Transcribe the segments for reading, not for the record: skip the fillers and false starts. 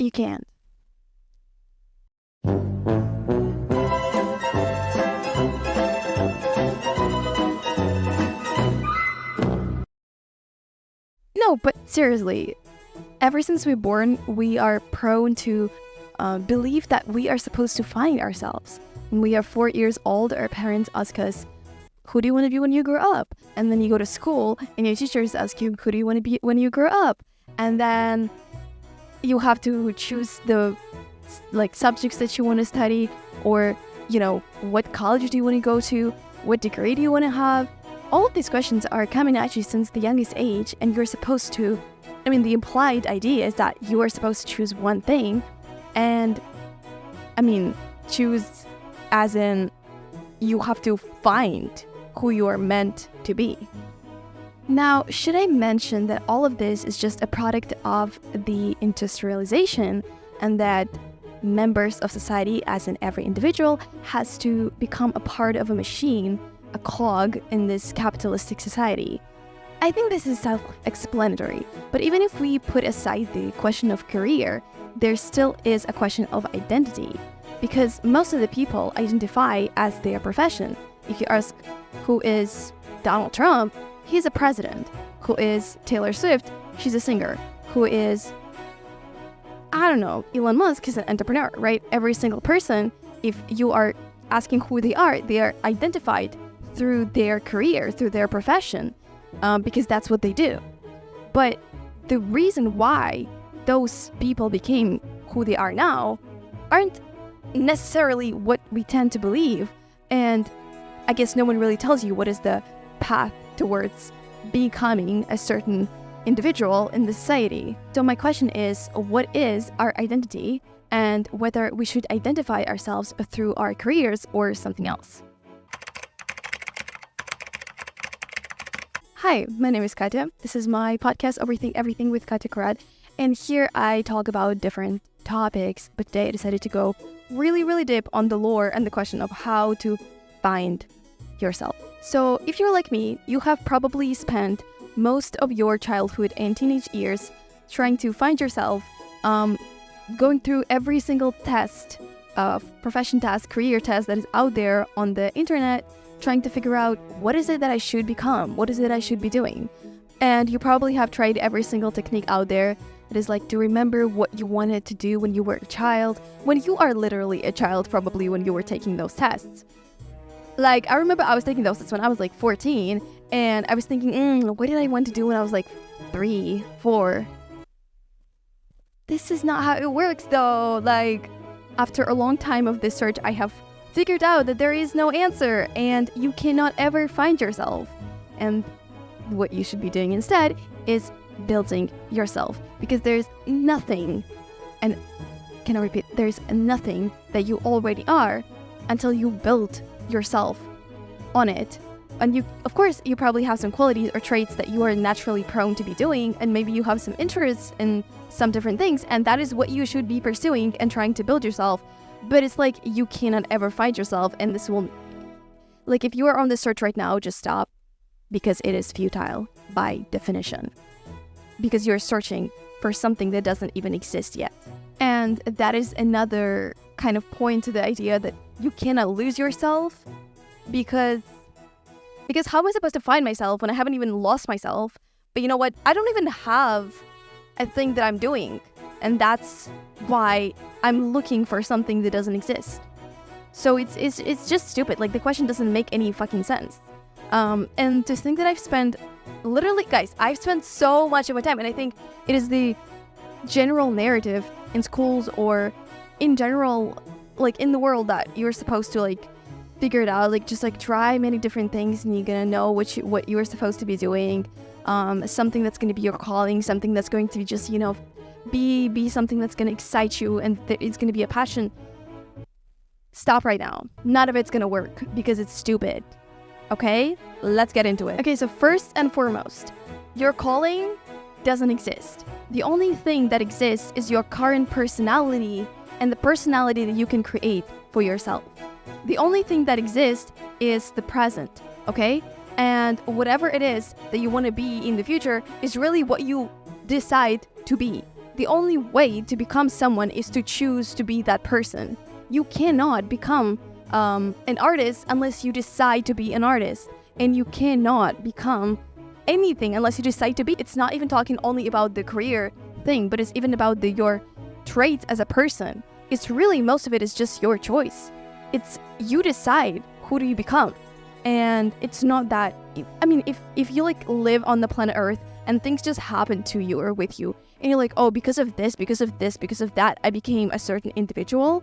You can't. No, but seriously, ever since we're born, we are prone to believe that we are supposed to find ourselves. When we are 4 years old, our parents ask us, who do you want to be when you grow up? And then you go to school and your teachers ask you, who do you want to be when you grow up? And then you have to choose the subjects that you want to study, or what college do you want to go to, what degree do you want to have. All of these questions are coming at you since the youngest age, and you're supposed to, the implied idea is that you are supposed to choose one thing, and choose as in you have to find who you are meant to be. Now, should I mention that all of this is just a product of the industrialization, and that members of society, as in every individual, has to become a part of a machine, a cog in this capitalistic society? I think this is self-explanatory, but even if we put aside the question of career, there still is a question of identity, because most of the people identify as their profession. If you ask, who is Donald Trump? He's a president. Who is Taylor Swift? She's a singer. Who is, Elon Musk? He's an entrepreneur, right? Every single person, if you are asking who they are identified through their career, through their profession, because that's what they do. But the reason why those people became who they are now aren't necessarily what we tend to believe. And I guess no one really tells you what is the path towards becoming a certain individual in the society. So my question is, what is our identity, and whether we should identify ourselves through our careers or something else? Hi, my name is Katya. This is my podcast, Overthink Everything with Katya Karat. And here I talk about different topics, but today I decided to go really, really deep on the lore and the question of how to find yourself. So if you're like me, you have probably spent most of your childhood and teenage years trying to find yourself, going through every single test, profession test, career test that is out there on the internet, trying to figure out what is it that I should become, what is it I should be doing. And you probably have tried every single technique out there. It is like to remember what you wanted to do when you were a child, when you are literally a child, probably when you were taking those tests. Like, I remember I was taking those tests when I was like 14, and I was thinking, what did I want to do when I was like 3, 4? This is not how it works though. Like, after a long time of this search, I have figured out that there is no answer, and you cannot ever find yourself. And what you should be doing instead is building yourself, because there's nothing, and can I repeat, there's nothing that you already are until you build yourself on it. And you, of course, you probably have some qualities or traits that you are naturally prone to be doing, and maybe you have some interests in some different things, and that is what you should be pursuing and trying to build yourself. But it's like you cannot ever find yourself, and this will, like, if you are on this search right now, just stop, because it is futile by definition, because you're searching for something that doesn't even exist yet. And that is another kind of point to the idea that you cannot lose yourself, because how am I supposed to find myself when I haven't even lost myself? But you know what? I don't even have a thing that I'm doing, and that's why I'm looking for something that doesn't exist. So it's just stupid. Like, the question doesn't make any fucking sense. And to think that I've spent so much of my time, and I think it is the general narrative in schools or in general, like in the world, that you're supposed to like figure it out, like just like try many different things, and you're gonna know what you're supposed to be doing, something that's gonna be your calling, something that's going to just, be something that's gonna excite you, and it's gonna be a passion. Stop right now. None of it's gonna work, because it's stupid. Okay, let's get into it. Okay, so first and foremost, your calling doesn't exist. The only thing that exists is your current personality, and the personality that you can create for yourself. The only thing that exists is the present, okay? And whatever it is that you want to be in the future is really what you decide to be. The only way to become someone is to choose to be that person. You cannot become an artist unless you decide to be an artist. And you cannot become anything unless you decide to be. It's not even talking only about the career thing, but it's even about your traits as a person. It's really, most of it is just your choice. It's you decide who do you become. And it's not that, I mean, if you like live on the planet Earth and things just happen to you or with you, and you're like, oh, because of this, because of this, because of that, I became a certain individual,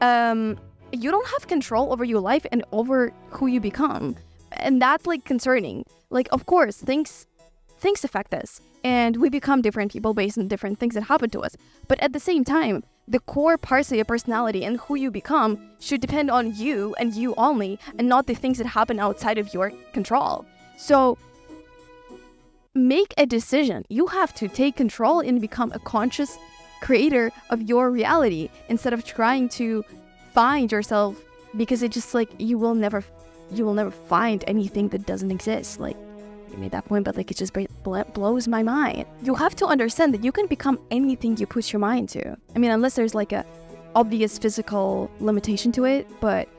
you don't have control over your life and over who you become. And that's like concerning. Like, of course, things affect us and we become different people based on different things that happen to us. But at the same time, the core parts of your personality and who you become should depend on you and you only, and not the things that happen outside of your control. So make a decision. You have to take control and become a conscious creator of your reality instead of trying to find yourself, because it just like you will never find anything that doesn't exist. Like, you made that point, but like it just blows my mind. You have to understand that you can become anything you put your mind to. I mean, unless there's like a obvious physical limitation to it, but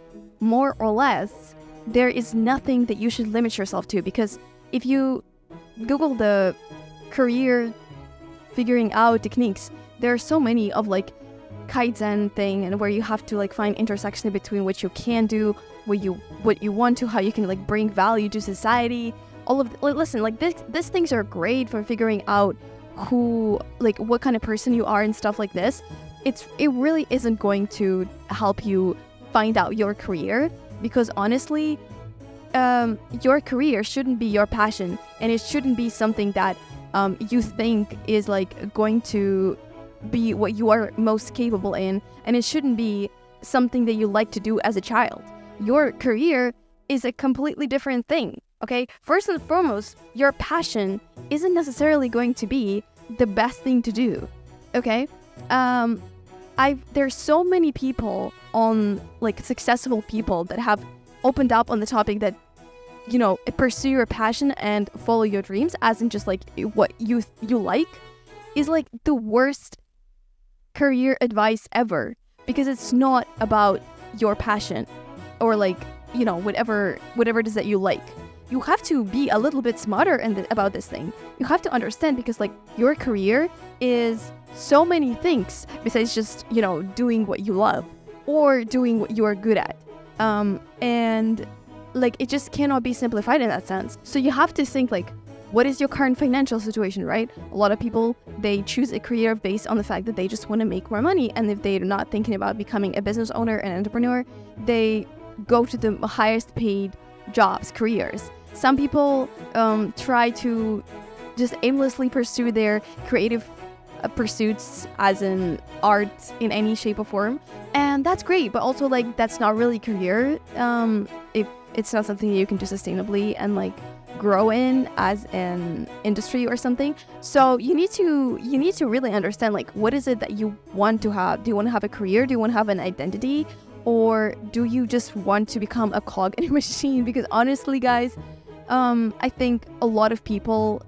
more or less, there is nothing that you should limit yourself to. Because if you Google the career figuring out techniques, there are so many of like Kaizen thing, and where you have to like find intersection between what you can do, what you want to, how you can like bring value to society. All of listen, like these things are great for figuring out who, like, what kind of person you are and stuff like this. It really isn't going to help you find out your career, because honestly, your career shouldn't be your passion, and it shouldn't be something that you think is like going to be what you are most capable in, and it shouldn't be something that you like to do as a child. Your career is a completely different thing. Okay, first and foremost, your passion isn't necessarily going to be the best thing to do. Okay, there's so many people like successful people that have opened up on the topic that, you know, pursue your passion and follow your dreams, as in just like what you like, is like the worst career advice ever, because it's not about your passion or like, you know, whatever it is that you like. You have to be a little bit smarter about this thing. You have to understand, because like your career is so many things besides just, you know, doing what you love or doing what you are good at. And like it just cannot be simplified in that sense. So you have to think like, what is your current financial situation, right? A lot of people, they choose a career based on the fact that they just want to make more money. And if they're not thinking about becoming a business owner and entrepreneur, they go to the highest paid jobs, careers. Some people try to just aimlessly pursue their creative pursuits, as in art in any shape or form, and that's great, but also like that's not really career if it's not something you can do sustainably and like grow in as an industry or something. So you need to really understand like, what is it that you want to have? Do you want to have a career? Do you want to have an identity? Or do you just want to become a cog in a machine? Because honestly, guys, I think a lot of people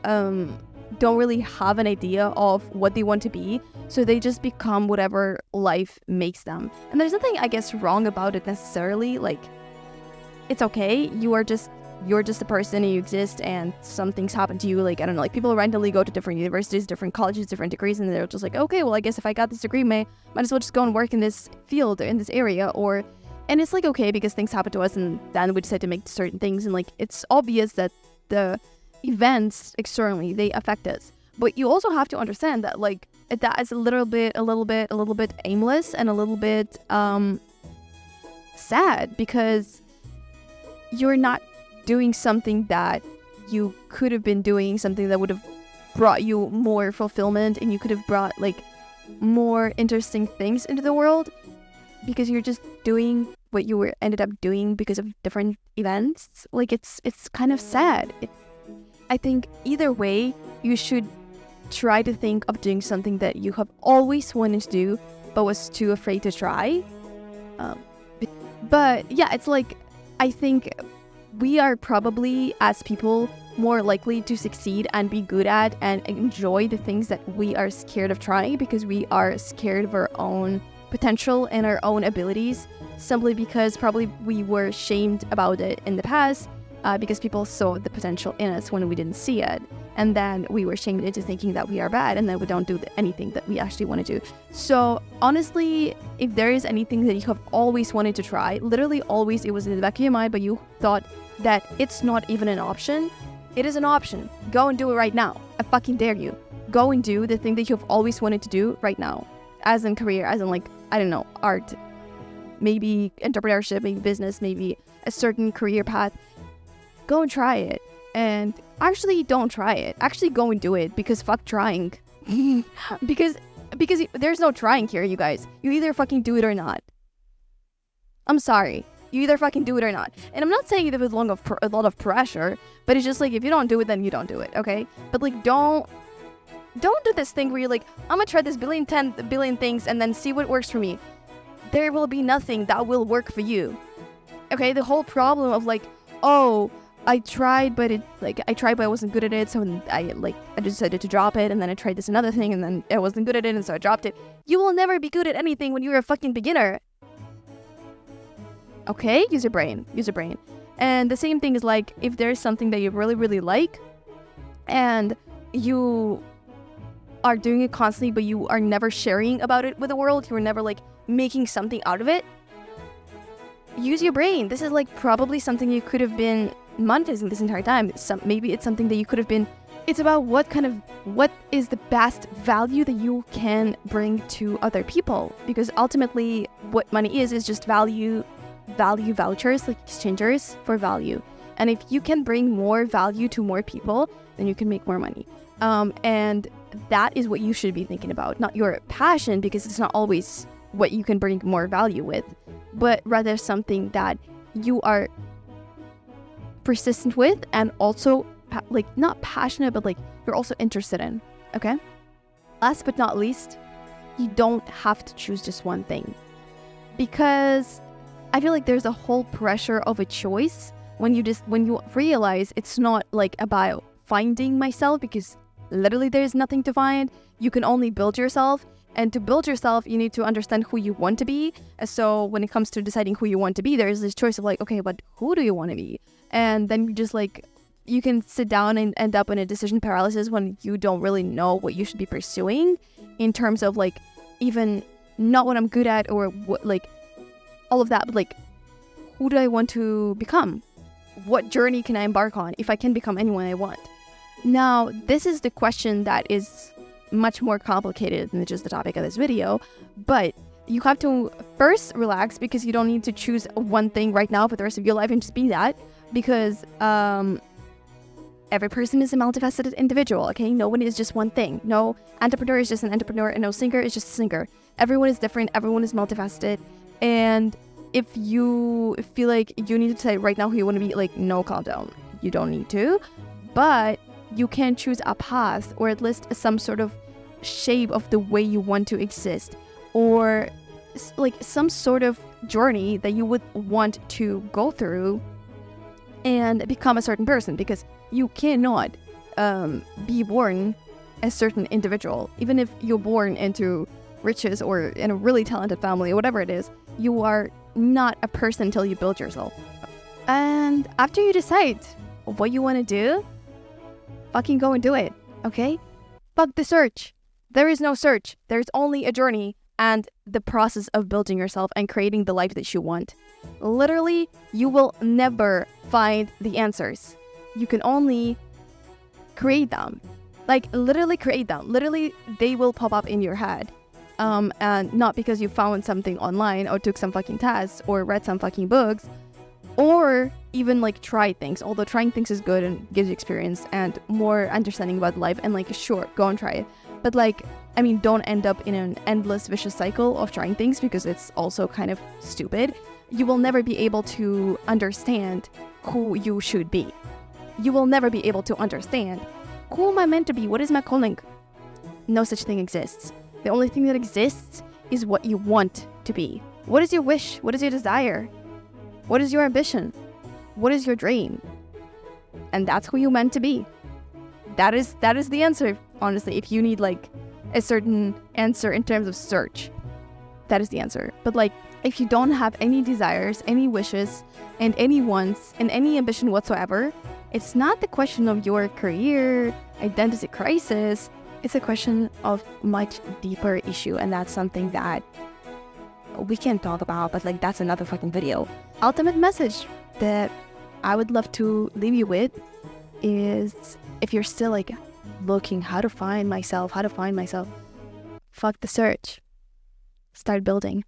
don't really have an idea of what they want to be, so they just become whatever life makes them. And there's nothing, I guess, wrong about it necessarily. Like, it's okay. You're just a person and you exist, and some things happen to you. Like, I don't know, like people randomly go to different universities, different colleges, different degrees, and they're just like, okay, well, I guess if I got this degree, might as well just go and work in this field or in this area. And it's like, okay, because things happen to us and then we decide to make certain things, and like it's obvious that the events externally, they affect us. But you also have to understand that like that is a little bit aimless and a little bit sad, because you're not doing something that you could have been doing, something that would have brought you more fulfillment, and you could have brought like more interesting things into the world, because you're just doing what you ended up doing because of different events. Like it's kind of sad. I think either way, you should try to think of doing something that you have always wanted to do but was too afraid to try. But yeah, it's like, I think we are probably, as people, more likely to succeed and be good at and enjoy the things that we are scared of trying, because we are scared of our own potential and our own abilities, simply because probably we were shamed about it in the past, because people saw the potential in us when we didn't see it. And then we were shamed into thinking that we are bad, and then we don't do anything that we actually want to do. So honestly, if there is anything that you have always wanted to try, literally always, it was in the back of your mind, but you thought that it's not even an option, it is an option. Go and do it right now. I fucking dare you. Go and do the thing that you've always wanted to do right now. As in career, as in like, I don't know, art, maybe entrepreneurship, maybe business, maybe a certain career path. Go and try it. And actually don't try it. Actually go and do it, because fuck trying. because there's no trying here, you guys. You either fucking do it or not. I'm sorry. You either fucking do it or not. And I'm not saying it with a lot of pressure, but it's just like, if you don't do it, then you don't do it, okay? But like, don't do this thing where you're like, I'm gonna try this 10 billion things and then see what works for me. There will be nothing that will work for you. Okay, the whole problem of like, oh, I tried, but I wasn't good at it, so I decided to drop it, and then I tried this another thing, and then I wasn't good at it, and so I dropped it. You will never be good at anything when you're a fucking beginner. Okay? Use your brain. And the same thing is like, if there's something that you really, really like, and you are doing it constantly, but you are never sharing about it with the world, you're never like making something out of it, use your brain. This is like probably something you could have been monetizing this entire time. Maybe it's something that you could have been. It's about what is the best value that you can bring to other people, because ultimately what money is just value vouchers, like exchangers for value. And if you can bring more value to more people, then you can make more money. And that is what you should be thinking about, not your passion, because it's not always what you can bring more value with, but rather something that you are persistent with, and also like not passionate, but like you're also interested in. Okay? Last but not least, you don't have to choose just one thing, because I feel like there's a whole pressure of a choice when you realize it's not like about finding myself, because literally there's nothing to find. You can only build yourself. And to build yourself, you need to understand who you want to be. So when it comes to deciding who you want to be, there's this choice of like, okay, but who do you want to be? And then you just like, you can sit down and end up in a decision paralysis when you don't really know what you should be pursuing, in terms of like, even not what I'm good at or what, like all of that, but like, who do I want to become? What journey can I embark on if I can become anyone I want? Now, this is the question that is much more complicated than just the topic of this video, but you have to first relax, because you don't need to choose one thing right now for the rest of your life and just be that, because every person is a multifaceted individual, okay? No one is just one thing. No entrepreneur is just an entrepreneur, and no singer is just a singer. Everyone is different, everyone is multifaceted, and if you feel like you need to decide right now who you want to be, like, no, calm down. You don't need to, but you can choose a path, or at least some sort of shape of the way you want to exist, or like some sort of journey that you would want to go through and become a certain person, because you cannot be born a certain individual. Even if you're born into riches or in a really talented family or whatever it is, you are not a person until you build yourself. And after you decide what you want to do, fucking go and do it, okay? Fuck the search. There is no search. There's only a journey and the process of building yourself and creating the life that you want. Literally, you will never find the answers. You can only create them. Like, literally create them. Literally, they will pop up in your head. And not because you found something online or took some fucking tests or read some fucking books, or even like try things. Although trying things is good and gives you experience and more understanding about life, and like, sure, go and try it. But like, I mean, don't end up in an endless vicious cycle of trying things, because it's also kind of stupid. You will never be able to understand who you should be. You will never be able to understand, who am I meant to be? What is my calling? No such thing exists. The only thing that exists is what you want to be. What is your wish? What is your desire? What is your ambition? What is your dream? and that's who you're meant to be. That is the answer, honestly. If you need like a certain answer in terms of search, that is the answer. But like, if you don't have any desires, any wishes, and any wants, and any ambition whatsoever, it's not the question of your career, identity crisis. It's a question of much deeper issue, and that's something that we can't talk about, but like that's another fucking video. Ultimate message that I would love to leave you with is, if you're still like looking how to find myself, fuck the search. Start building.